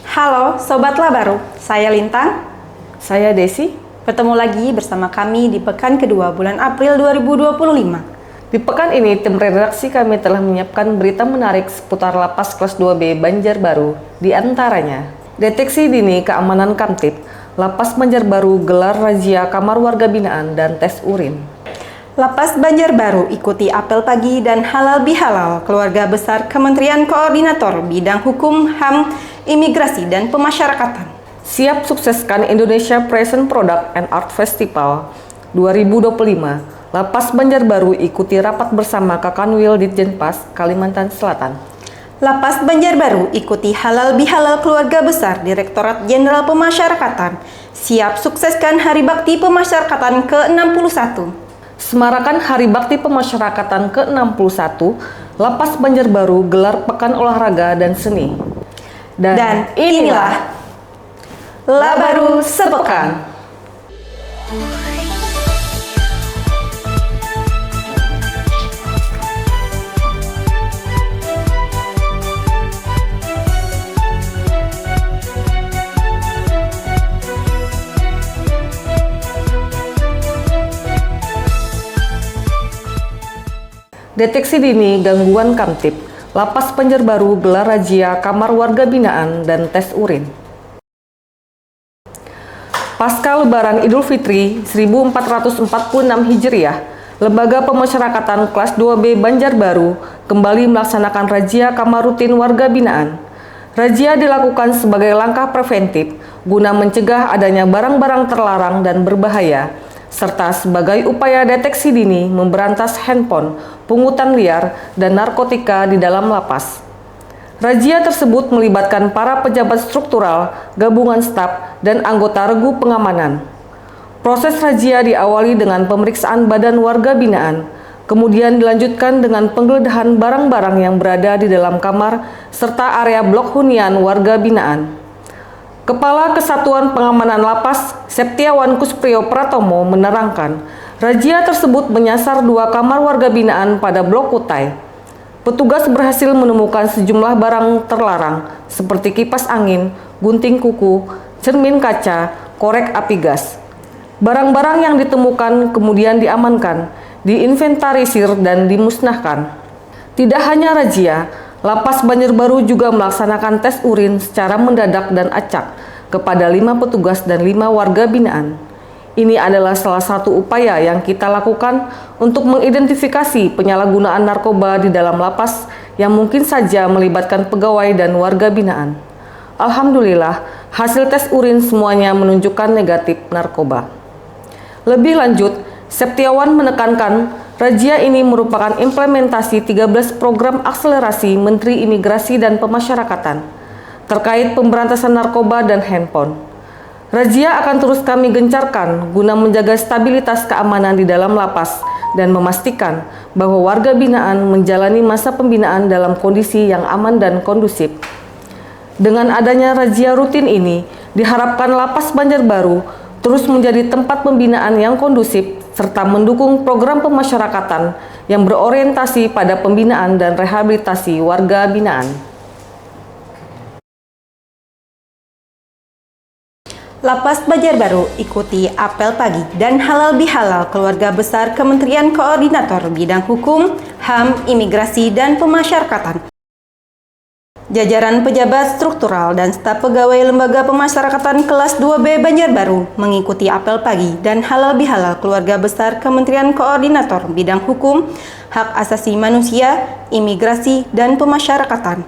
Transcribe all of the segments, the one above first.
Halo Sobat Labaru, saya Lintang. Saya Desi. Bertemu lagi bersama kami di pekan kedua bulan April 2025. Di pekan ini, tim redaksi kami telah menyiapkan berita menarik seputar Lapas Kelas 2B Banjarbaru. Di antaranya, deteksi dini keamanan Kamtib, Lapas Banjarbaru gelar razia kamar warga binaan dan tes urin. Lapas Banjarbaru ikuti apel pagi dan halal bihalal keluarga besar Kementerian Koordinator Bidang Hukum, HAM, Imigrasi dan Pemasyarakatan. Siap sukseskan Indonesia Present Product and Art Festival 2025. Lapas Banjarbaru ikuti rapat bersama Kakanwil Ditjenpas, Kalimantan Selatan. Lapas Banjarbaru ikuti halal bihalal keluarga besar Direktorat Jenderal Pemasyarakatan. Siap sukseskan Hari Bakti Pemasyarakatan ke-61. Semarakan Hari Bakti Pemasyarakatan ke-61, Lapas Banjarbaru gelar Pekan Olahraga dan Seni. Dan inilah Labaru Sepekan. Deteksi dini gangguan Kamtib, Lapas Banjarbaru gelar razia kamar warga binaan dan tes urin. Pasca Lebaran Idul Fitri 1446 Hijriah, Lembaga Pemasyarakatan Kelas 2B Banjarbaru kembali melaksanakan razia kamar rutin warga binaan. Razia dilakukan sebagai langkah preventif guna mencegah adanya barang-barang terlarang dan berbahaya, serta sebagai upaya deteksi dini memberantas handphone, pungutan liar, dan narkotika di dalam lapas. Razia tersebut melibatkan para pejabat struktural, gabungan staf, dan anggota regu pengamanan. Proses razia diawali dengan pemeriksaan badan warga binaan, kemudian dilanjutkan dengan penggeledahan barang-barang yang berada di dalam kamar serta area blok hunian warga binaan. Kepala Kesatuan Pengamanan Lapas, Septiawan Kuspriyo Pratomo menerangkan, razia tersebut menyasar 2 kamar warga binaan pada Blok Kutai. Petugas berhasil menemukan sejumlah barang terlarang seperti kipas angin, gunting kuku, cermin kaca, korek api gas. Barang-barang yang ditemukan kemudian diamankan, diinventarisir dan dimusnahkan. Tidak hanya razia, Lapas Banjarbaru juga melaksanakan tes urin secara mendadak dan acak kepada 5 petugas dan 5 warga binaan. Ini adalah salah satu upaya yang kita lakukan untuk mengidentifikasi penyalahgunaan narkoba di dalam lapas yang mungkin saja melibatkan pegawai dan warga binaan. Alhamdulillah, hasil tes urin semuanya menunjukkan negatif narkoba. Lebih lanjut, Septiawan menekankan razia ini merupakan implementasi 13 program akselerasi Menteri Imigrasi dan Pemasyarakatan terkait pemberantasan narkoba dan handphone. Razia akan terus kami gencarkan guna menjaga stabilitas keamanan di dalam lapas dan memastikan bahwa warga binaan menjalani masa pembinaan dalam kondisi yang aman dan kondusif. Dengan adanya razia rutin ini, diharapkan Lapas Banjarbaru terus menjadi tempat pembinaan yang kondusif serta mendukung program pemasyarakatan yang berorientasi pada pembinaan dan rehabilitasi warga binaan. Lapas Banjarbaru ikuti apel pagi dan halal bihalal keluarga besar Kementerian Koordinator Bidang Hukum, HAM, Imigrasi dan Pemasyarakatan. Jajaran pejabat struktural dan staf pegawai Lembaga Pemasyarakatan Kelas 2B Banjarbaru mengikuti apel pagi dan halal bihalal keluarga besar Kementerian Koordinator Bidang Hukum, Hak Asasi Manusia, Imigrasi dan Pemasyarakatan,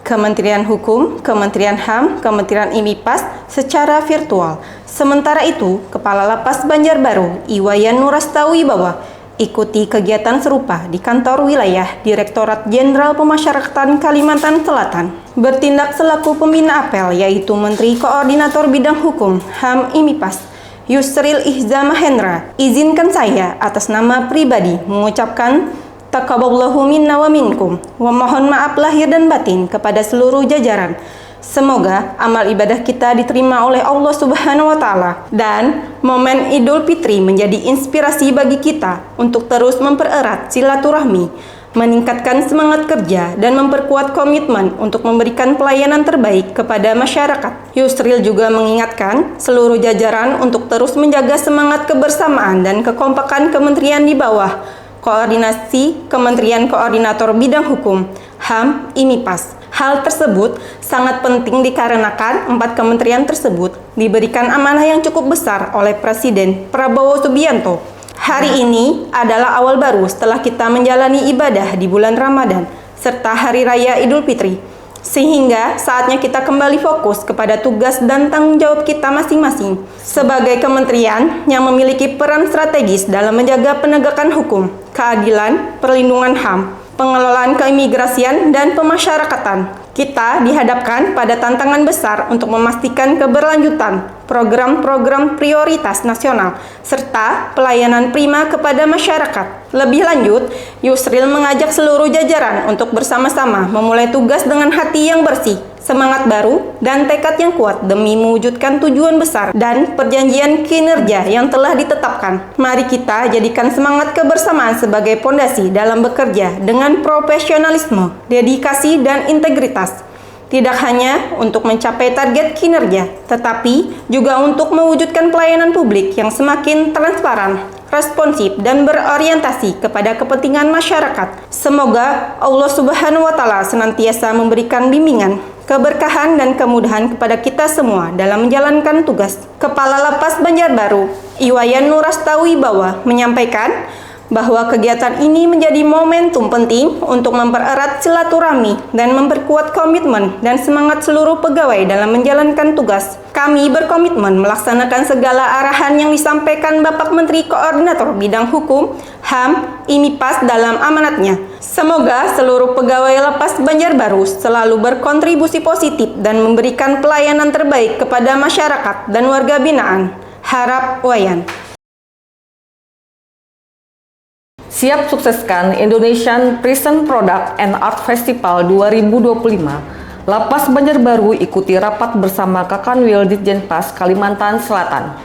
Kementerian Hukum, Kementerian HAM, Kementerian IMIPAS secara virtual. Sementara itu, Kepala Lapas Banjarbaru, Iwayan Nurastawibawa, ikuti kegiatan serupa di kantor wilayah Direktorat Jenderal Pemasyarakatan Kalimantan Selatan. Bertindak selaku pembina apel yaitu Menteri Koordinator Bidang Hukum, HAM, IMIPAS, Yusril Ihza Mahendra. Izinkan saya atas nama pribadi mengucapkan taqabbalallahu minna wa minkum, wa mohon maaf lahir dan batin kepada seluruh jajaran. Semoga amal ibadah kita diterima oleh Allah Subhanahu wa Ta'ala, dan momen Idul Fitri menjadi inspirasi bagi kita untuk terus mempererat silaturahmi, meningkatkan semangat kerja dan memperkuat komitmen untuk memberikan pelayanan terbaik kepada masyarakat. Yusril juga mengingatkan seluruh jajaran untuk terus menjaga semangat kebersamaan dan kekompakan kementerian di bawah koordinasi Kementerian Koordinator Bidang Hukum, HAM, IMIPAS. Hal tersebut sangat penting dikarenakan 4 kementerian tersebut diberikan amanah yang cukup besar oleh Presiden Prabowo Subianto. Hari ini adalah awal baru setelah kita menjalani ibadah di bulan Ramadan serta Hari Raya Idul Fitri. Sehingga saatnya kita kembali fokus kepada tugas dan tanggung jawab kita masing-masing sebagai kementerian yang memiliki peran strategis dalam menjaga penegakan hukum, keadilan, perlindungan HAM, pengelolaan keimigrasian, dan pemasyarakatan. Kita dihadapkan pada tantangan besar untuk memastikan keberlanjutan program-program prioritas nasional serta pelayanan prima kepada masyarakat. Lebih lanjut, Yusril mengajak seluruh jajaran untuk bersama-sama memulai tugas dengan hati yang bersih, semangat baru, dan tekad yang kuat demi mewujudkan tujuan besar dan perjanjian kinerja yang telah ditetapkan. Mari kita jadikan semangat kebersamaan sebagai pondasi dalam bekerja dengan profesionalisme, dedikasi, dan integritas. Tidak hanya untuk mencapai target kinerja, tetapi juga untuk mewujudkan pelayanan publik yang semakin transparan, responsif, dan berorientasi kepada kepentingan masyarakat. Semoga Allah Subhanahu wa Ta'ala senantiasa memberikan bimbingan, keberkahan, dan kemudahan kepada kita semua dalam menjalankan tugas. Kepala Lapas Banjarbaru, Iwayan Nurastawibawa, menyampaikan bahwa kegiatan ini menjadi momentum penting untuk mempererat silaturahmi dan memperkuat komitmen dan semangat seluruh pegawai dalam menjalankan tugas. Kami berkomitmen melaksanakan segala arahan yang disampaikan Bapak Menteri Koordinator Bidang Hukum, HAM, IMIPAS dalam amanatnya. Semoga seluruh pegawai Lapas Banjarbaru selalu berkontribusi positif dan memberikan pelayanan terbaik kepada masyarakat dan warga binaan. Harap Wayan. Siap sukseskan Indonesian Prison Product and Art Festival 2025. Lapas Banjarbaru ikuti rapat bersama Kakanwil Ditjenpas Kalimantan Selatan.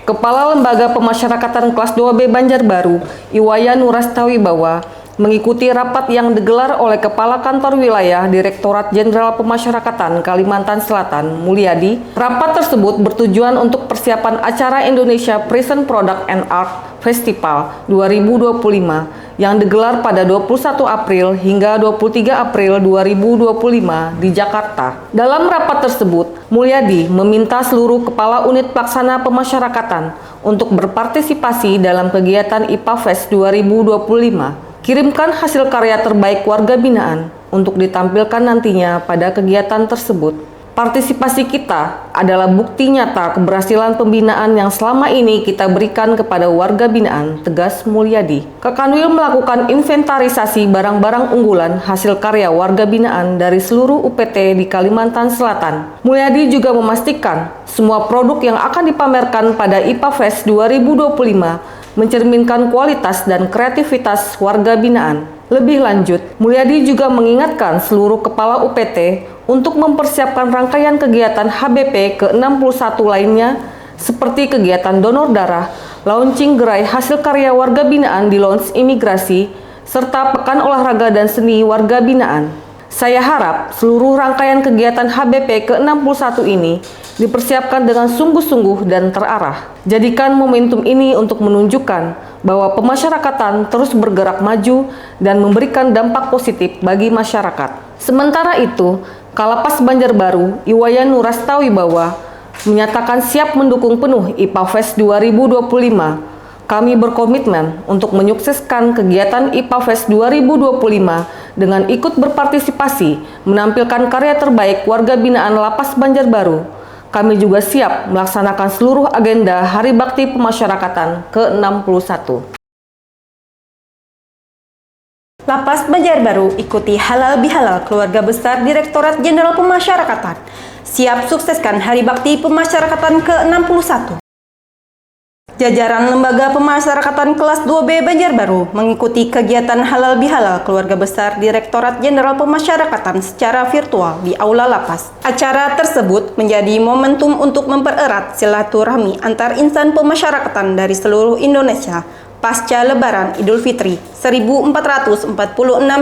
Kepala Lembaga Pemasyarakatan Kelas 2B Banjarbaru, Iwayan Nurastawibawa, mengikuti rapat yang digelar oleh Kepala Kantor Wilayah Direktorat Jenderal Pemasyarakatan Kalimantan Selatan, Mulyadi. Rapat tersebut bertujuan untuk persiapan acara Indonesia Prison Product and Art Festival 2025 yang digelar pada 21 April hingga 23 April 2025 di Jakarta. Dalam rapat tersebut, Mulyadi meminta seluruh kepala unit pelaksana pemasyarakatan untuk berpartisipasi dalam kegiatan IPA Fest 2025. Kirimkan hasil karya terbaik warga binaan untuk ditampilkan nantinya pada kegiatan tersebut. Partisipasi kita adalah bukti nyata keberhasilan pembinaan yang selama ini kita berikan kepada warga binaan, tegas Mulyadi. Kakanwil melakukan inventarisasi barang-barang unggulan hasil karya warga binaan dari seluruh UPT di Kalimantan Selatan. Mulyadi juga memastikan semua produk yang akan dipamerkan pada IPA Fest 2025 mencerminkan kualitas dan kreativitas warga binaan. Lebih lanjut, Mulyadi juga mengingatkan seluruh kepala UPT untuk mempersiapkan rangkaian kegiatan HBP ke-61 lainnya seperti kegiatan donor darah, launching gerai hasil karya warga binaan di Lounge Imigrasi, serta pekan olahraga dan seni warga binaan. Saya harap seluruh rangkaian kegiatan HBP ke-61 ini dipersiapkan dengan sungguh-sungguh dan terarah. Jadikan momentum ini untuk menunjukkan bahwa pemasyarakatan terus bergerak maju dan memberikan dampak positif bagi masyarakat. Sementara itu, Kalapas Banjarbaru, Iwayan Nurastawibawa, menyatakan siap mendukung penuh IPA Fest 2025. Kami berkomitmen untuk menyukseskan kegiatan IPA Fest 2025 dengan ikut berpartisipasi menampilkan karya terbaik warga binaan Lapas Banjarbaru. Kami juga siap melaksanakan seluruh agenda Hari Bakti Pemasyarakatan ke-61. Lapas Banjarbaru ikuti halal bihalal keluarga besar Direktorat Jenderal Pemasyarakatan. Siap sukseskan Hari Bakti Pemasyarakatan ke-61. Jajaran Lembaga Pemasyarakatan Kelas 2B Banjarbaru mengikuti kegiatan halal bihalal keluarga besar Direktorat Jenderal Pemasyarakatan secara virtual di Aula Lapas. Acara tersebut menjadi momentum untuk mempererat silaturahmi antar insan pemasyarakatan dari seluruh Indonesia pasca Lebaran Idul Fitri 1446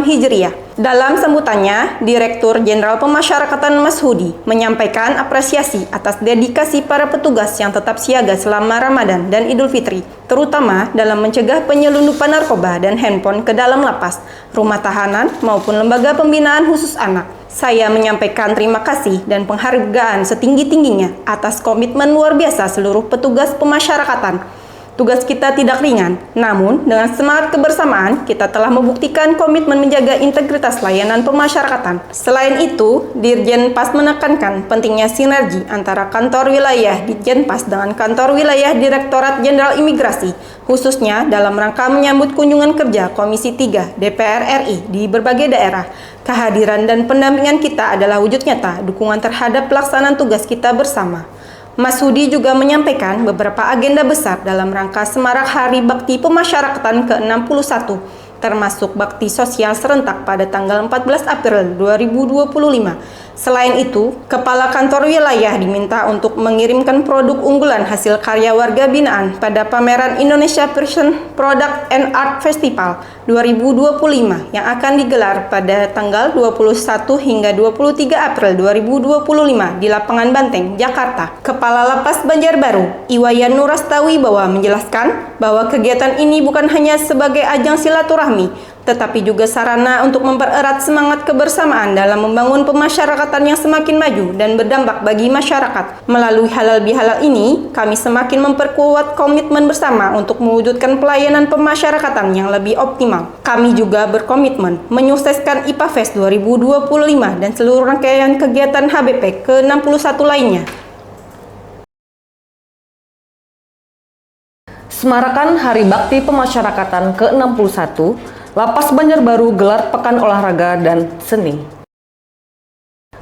Hijriah. Dalam sambutannya, Direktur Jenderal Pemasyarakatan Mashudi menyampaikan apresiasi atas dedikasi para petugas yang tetap siaga selama Ramadan dan Idul Fitri, terutama dalam mencegah penyelundupan narkoba dan handphone ke dalam lapas, rumah tahanan, maupun lembaga pembinaan khusus anak. Saya menyampaikan terima kasih dan penghargaan setinggi-tingginya atas komitmen luar biasa seluruh petugas pemasyarakatan. Tugas kita tidak ringan, namun dengan semangat kebersamaan, kita telah membuktikan komitmen menjaga integritas layanan pemasyarakatan. Selain itu, Dirjen Pas menekankan pentingnya sinergi antara kantor wilayah Ditjen Pas dengan kantor wilayah Direktorat Jenderal Imigrasi, khususnya dalam rangka menyambut kunjungan kerja Komisi 3 DPR RI di berbagai daerah. Kehadiran dan pendampingan kita adalah wujud nyata dukungan terhadap pelaksanaan tugas kita bersama. Mashudi juga menyampaikan beberapa agenda besar dalam rangka semarak Hari Bakti Pemasyarakatan ke-61, termasuk bakti sosial serentak pada tanggal 14 April 2025. Selain itu, Kepala Kantor Wilayah diminta untuk mengirimkan produk unggulan hasil karya warga binaan pada pameran Indonesia Fashion Product and Art Festival 2025 yang akan digelar pada tanggal 21 hingga 23 April 2025 di Lapangan Banteng, Jakarta. Kepala Lapas Banjarbaru, Iwayan Nurastawibawa menjelaskan bahwa kegiatan ini bukan hanya sebagai ajang silaturahmi, tetapi juga sarana untuk mempererat semangat kebersamaan dalam membangun pemasyarakatan yang semakin maju dan berdampak bagi masyarakat. Melalui halal bihalal ini, kami semakin memperkuat komitmen bersama untuk mewujudkan pelayanan pemasyarakatan yang lebih optimal. Kami juga berkomitmen menyukseskan IPA Fest 2025 dan seluruh rangkaian kegiatan HBP ke-61 lainnya. Semarakan Hari Bakti Pemasyarakatan ke-61, Lapas Banjarbaru gelar Pekan Olahraga dan Seni.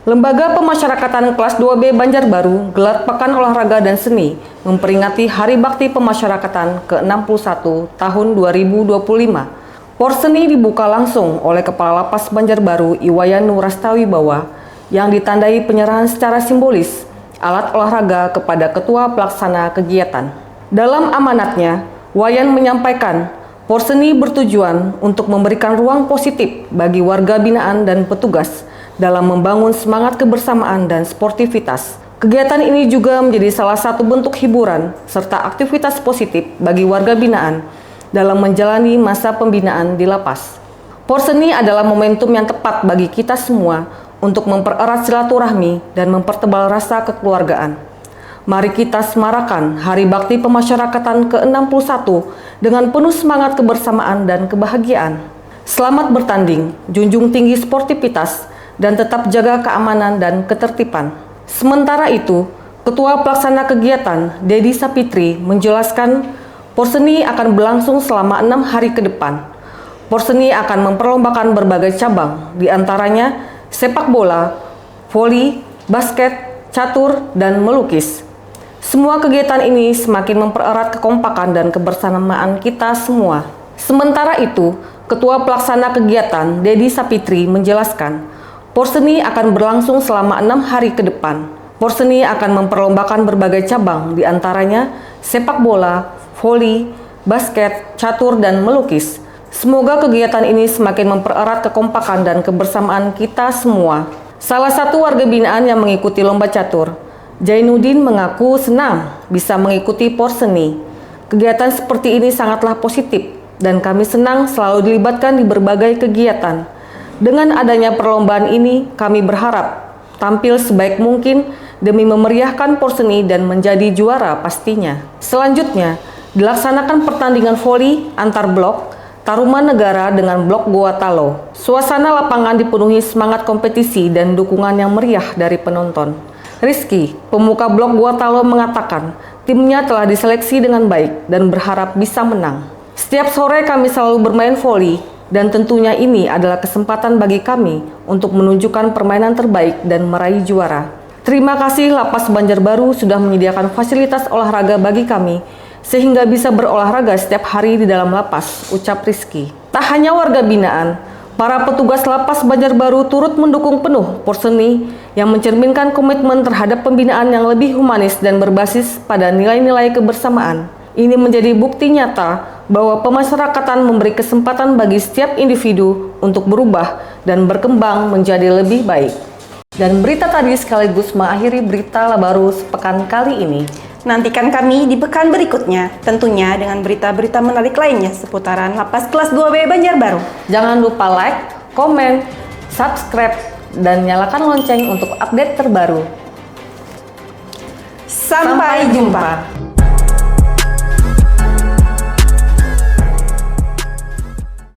Lembaga Pemasyarakatan Kelas 2B Banjarbaru gelar Pekan Olahraga dan Seni memperingati Hari Bakti Pemasyarakatan ke-61 tahun 2025. Porseni dibuka langsung oleh Kepala Lapas Banjarbaru Iwayan Nurastawibawa yang ditandai penyerahan secara simbolis alat olahraga kepada Ketua Pelaksana kegiatan. Dalam amanatnya, Wayan menyampaikan Porseni bertujuan untuk memberikan ruang positif bagi warga binaan dan petugas dalam membangun semangat kebersamaan dan sportivitas. Kegiatan ini juga menjadi salah satu bentuk hiburan serta aktivitas positif bagi warga binaan dalam menjalani masa pembinaan di lapas. Porseni adalah momentum yang tepat bagi kita semua untuk mempererat silaturahmi dan mempertebal rasa kekeluargaan. Mari kita semarakan Hari Bakti Pemasyarakatan ke-61 dengan penuh semangat kebersamaan dan kebahagiaan. Selamat bertanding, junjung tinggi sportivitas, dan tetap jaga keamanan dan ketertiban. Sementara itu, Ketua Pelaksana Kegiatan, Dedi Sapitri, menjelaskan Porseni akan berlangsung selama 6 hari ke depan. Porseni akan memperlombakan berbagai cabang, diantaranya sepak bola, voli, basket, catur, dan melukis. Semua kegiatan ini semakin mempererat kekompakan dan kebersamaan kita semua. Sementara itu, Ketua Pelaksana Kegiatan, Dedi Sapitri, menjelaskan, Porseni akan berlangsung selama 6 hari ke depan. Porseni akan memperlombakan berbagai cabang, diantaranya sepak bola, voli, basket, catur, dan melukis. Semoga kegiatan ini semakin mempererat kekompakan dan kebersamaan kita semua. Salah satu warga binaan yang mengikuti lomba catur, Jainuddin, mengaku senang bisa mengikuti Porseni. Kegiatan seperti ini sangatlah positif dan kami senang selalu dilibatkan di berbagai kegiatan. Dengan adanya perlombaan ini, kami berharap tampil sebaik mungkin demi memeriahkan Porseni dan menjadi juara pastinya. Selanjutnya, dilaksanakan pertandingan voli antar blok Taruman Negara dengan blok Goa Talo. Suasana lapangan dipenuhi semangat kompetisi dan dukungan yang meriah dari penonton. Rizky, pemuka blok Goa Talo, mengatakan timnya telah diseleksi dengan baik dan berharap bisa menang. Setiap sore kami selalu bermain voli dan tentunya ini adalah kesempatan bagi kami untuk menunjukkan permainan terbaik dan meraih juara. Terima kasih Lapas Banjarbaru sudah menyediakan fasilitas olahraga bagi kami sehingga bisa berolahraga setiap hari di dalam lapas, ucap Rizky. Tak hanya warga binaan, para petugas Lapas Banjarbaru turut mendukung penuh Porseni yang mencerminkan komitmen terhadap pembinaan yang lebih humanis dan berbasis pada nilai-nilai kebersamaan. Ini menjadi bukti nyata bahwa pemasyarakatan memberi kesempatan bagi setiap individu untuk berubah dan berkembang menjadi lebih baik. Dan berita tadi sekaligus mengakhiri berita baru sepekan kali ini. Nantikan kami di pekan berikutnya, tentunya dengan berita-berita menarik lainnya seputaran Lapas Kelas 2B Banjarbaru. Jangan lupa like, komen, subscribe, dan nyalakan lonceng untuk update terbaru. Sampai jumpa.